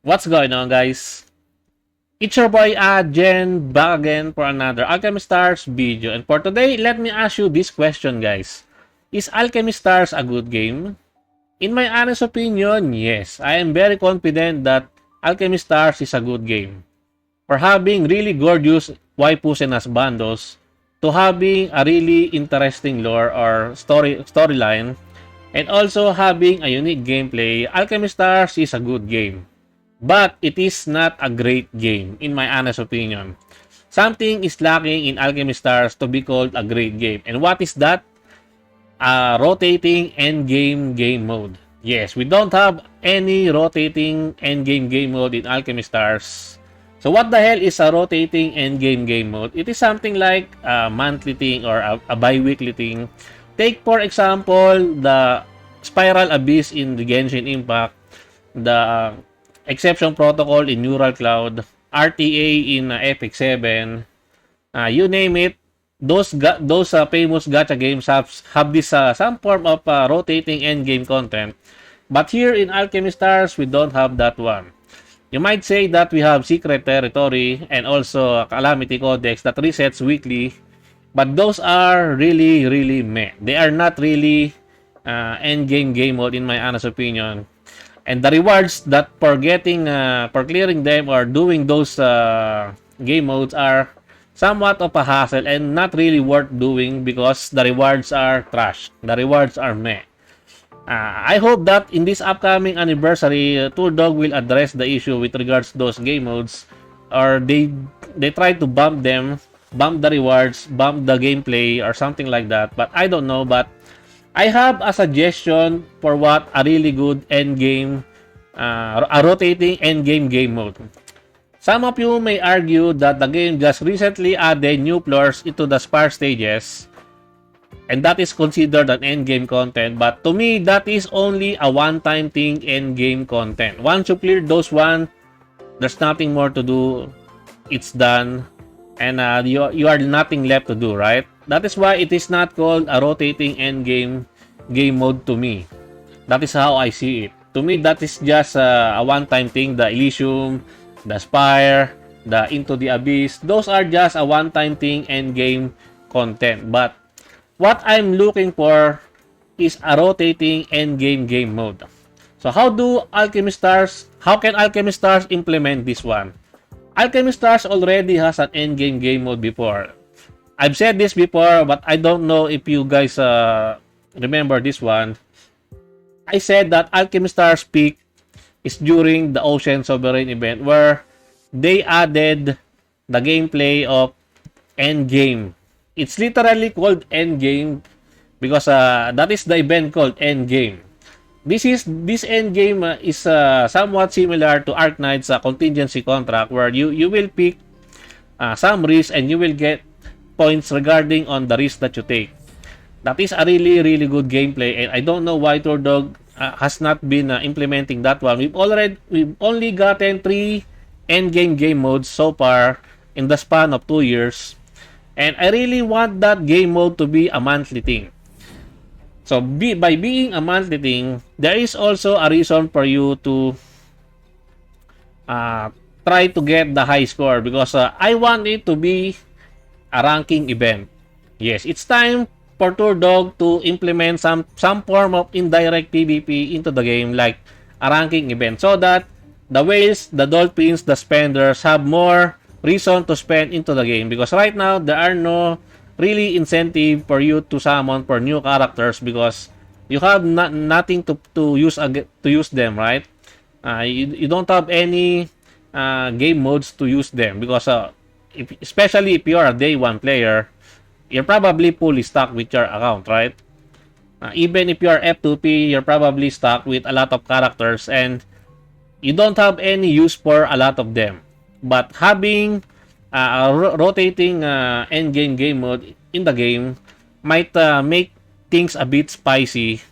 What's going on, guys? It's your boy Jen back again for another Alchemy Stars video. And for today, let me ask you this question, guys. Is Alchemy Stars a good game? In my honest opinion, yes. I am very confident that Alchemy Stars is a good game. For having really gorgeous waifus and bandos, to having a really interesting lore or storyline, and also having a unique gameplay, Alchemy Stars is a good game. But it is not a great game, in my honest opinion. Something is lacking in Alchemy Stars to be called a great game. And what is that? A rotating endgame game mode. Yes, we don't have any rotating endgame game mode in Alchemy Stars. So what the hell is a rotating endgame game mode? It is something like a monthly thing or a bi-weekly thing. Take for example the Spiral Abyss in the Genshin Impact, the Exception Protocol in Neural Cloud, RTA in Epic 7, you name it. Those famous gacha games have this some form of rotating end game content. But here in Alchemy Stars, we don't have that one. You might say that we have Secret Territory and also Calamity Codex that resets weekly, but those are really meh. They are not really end game mode in my honest opinion. And the rewards that for clearing them or doing those game modes are somewhat of a hassle and not really worth doing because the rewards are trash. The rewards are meh. I hope that in this upcoming anniversary, Dog will address the issue with regards to those game modes, or they try to bump the rewards, bump the gameplay, or something like that. But I don't know. But I have a suggestion for what a really good endgame, a rotating endgame game mode. Some of you may argue that the game just recently added new floors into the spar stages, and that is considered an endgame content. But to me, that is only a one-time thing endgame content. Once you clear those one, there's nothing more to do. It's done, and you are nothing left to do, right? That is why it is not called a rotating endgame game mode to me. That is how I see it. To me, that is just a one-time thing. The Elysium, the Spire, the Into the Abyss, those are just a one-time thing and game content. But what I'm looking for is a rotating endgame game mode. So how can Alchemy Stars implement this one? Alchemy Stars already has an endgame game mode before. I've said this before, but I don't know if you guys remember this one. I said that Alchemy Stars peak is during the Ocean Sovereign event where they added the gameplay of Endgame. It's literally called Endgame because that is the event called Endgame. This Endgame is somewhat similar to Arknight's contingency contract where you will pick some risk and you will get points regarding on the risk that you take. That is a really good gameplay, and I don't know why Dog has not been implementing that one. We've only gotten 3 endgame game modes so far in the span of 2 years, and I really want that game mode to be a monthly thing. So by being a monthly thing, there is also a reason for you to try to get the high score because I want it to be a ranking event. Yes, it's time for Dog to implement some form of indirect PvP into the game like a ranking event so that the whales, the dolphins, the spenders have more reason to spend into the game because right now there are no really incentive for you to summon for new characters because you have nothing to use them, right? You don't have any game modes to use them because especially if you are a day one player, you're probably fully stuck with your account, right? Even if you are F2P, you're probably stuck with a lot of characters and you don't have any use for a lot of them. But having a rotating endgame game mode in the game might make things a bit spicy.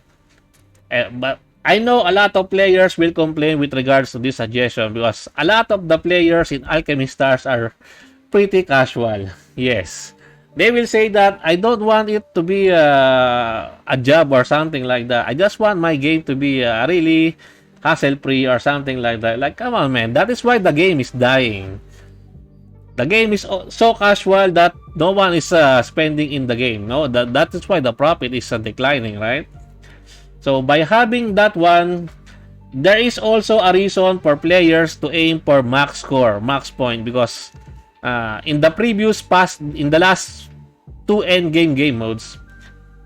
But I know a lot of players will complain with regards to this suggestion because a lot of the players in Alchemy Stars are pretty casual. Yes. They will say that I don't want it to be a job or something like that. I just want my game to be really hassle-free or something like that. Like, come on, man. That is why the game is dying. The game is so casual that no one is spending in the game. No, that is why the profit is declining, right? So by having that one, there is also a reason for players to aim for max score, max point, because in the last two endgame game modes,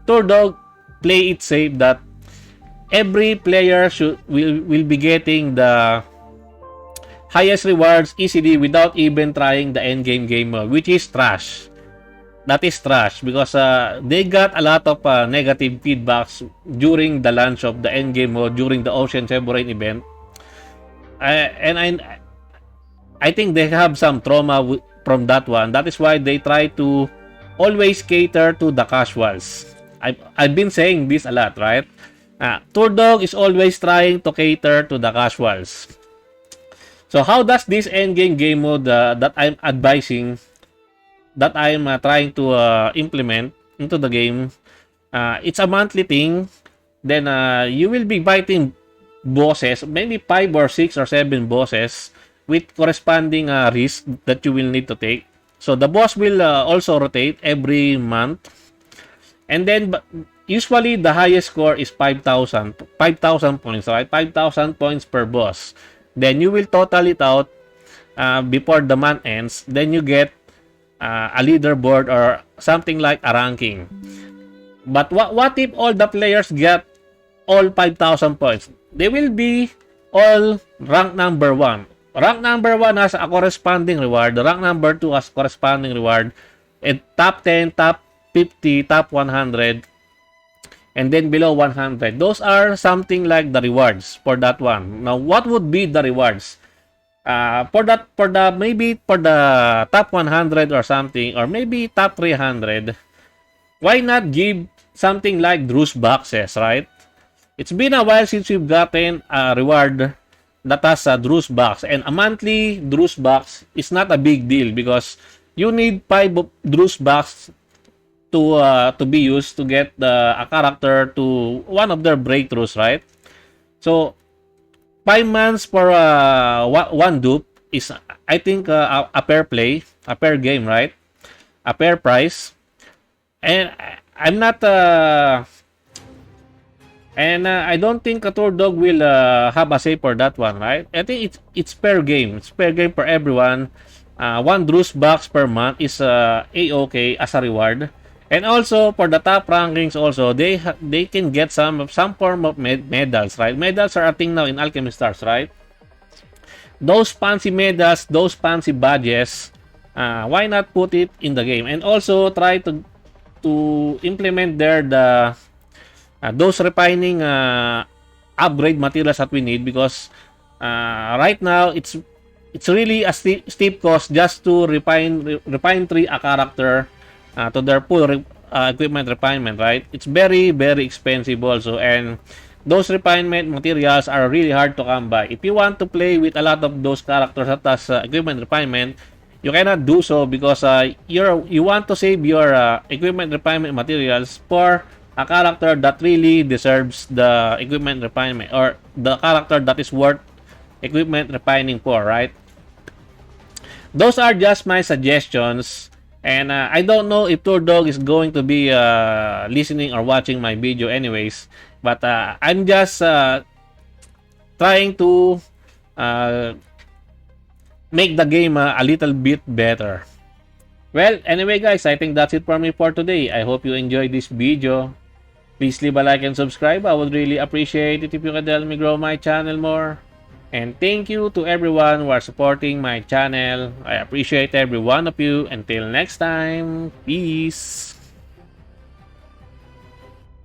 Turdog play it safe that every player will be getting the highest rewards easily without even trying the endgame game mode, which is trash. That is trash because they got a lot of negative feedbacks during the launch of the endgame mode during the Ocean Sovereign event. And I think they have some trauma from that one. That is why they try to always cater to the casuals. I've been saying this a lot, right? Turdog is always trying to cater to the casuals. So how does this endgame game mode that I'm advising, that I'm trying to implement into the game, it's a monthly thing. Then you will be fighting bosses, maybe 5 or 6 or 7 bosses with corresponding risk that you will need to take. So the boss will also rotate every month. And then usually the highest score is 5,000 points, right? 5,000 points per boss. Then you will total it out before the month ends. Then you get a leaderboard or something like a ranking. But what if all the players get all 5,000 points? They will be all rank number 1. Rank number 1 has a corresponding reward. Rank number 2 has corresponding reward. And top 10, top 50, top 100, and then below 100. Those are something like the rewards for that one. Now, what would be the rewards? Maybe for the top 100 or something, or maybe top 300, why not give something like Drew's boxes, right? It's been a while since we've gotten a reward that has a Drew's box, and a monthly Drew's box is not a big deal because you need 5 Drew's box to be used to get a character to one of their breakthroughs, right? So 5 months for one dupe is, I think, a fair play, a fair game, right? A fair price. And I'm not I don't think Turdog will have a say for that one, right? I think it's fair game. It's fair game for everyone. One Drew's box per month is a-okay as a reward. And also for the top rankings, also they can get some form of medals, right? Medals are a thing now in Alchemy Stars, right? Those fancy medals, those fancy badges, why not put it in the game? And also try to implement there those refining upgrade materials that we need, because right now it's really a steep cost just to refine tree a character to their full equipment refinement, right? It's very, very expensive also, and those refinement materials are really hard to come by. If you want to play with a lot of those characters that has equipment refinement, you cannot do so because you want to save your equipment refinement materials for a character that really deserves the equipment refinement, or the character that is worth equipment refining for, right? Those are just my suggestions. And I don't know if Turdog is going to be listening or watching my video anyways. But I'm just trying to make the game a little bit better. Well, anyway guys, I think that's it for me for today. I hope you enjoyed this video. Please leave a like and subscribe. I would really appreciate it if you could help me grow my channel more. And thank you to everyone who are supporting my channel. I appreciate every one of you. Until next time, peace.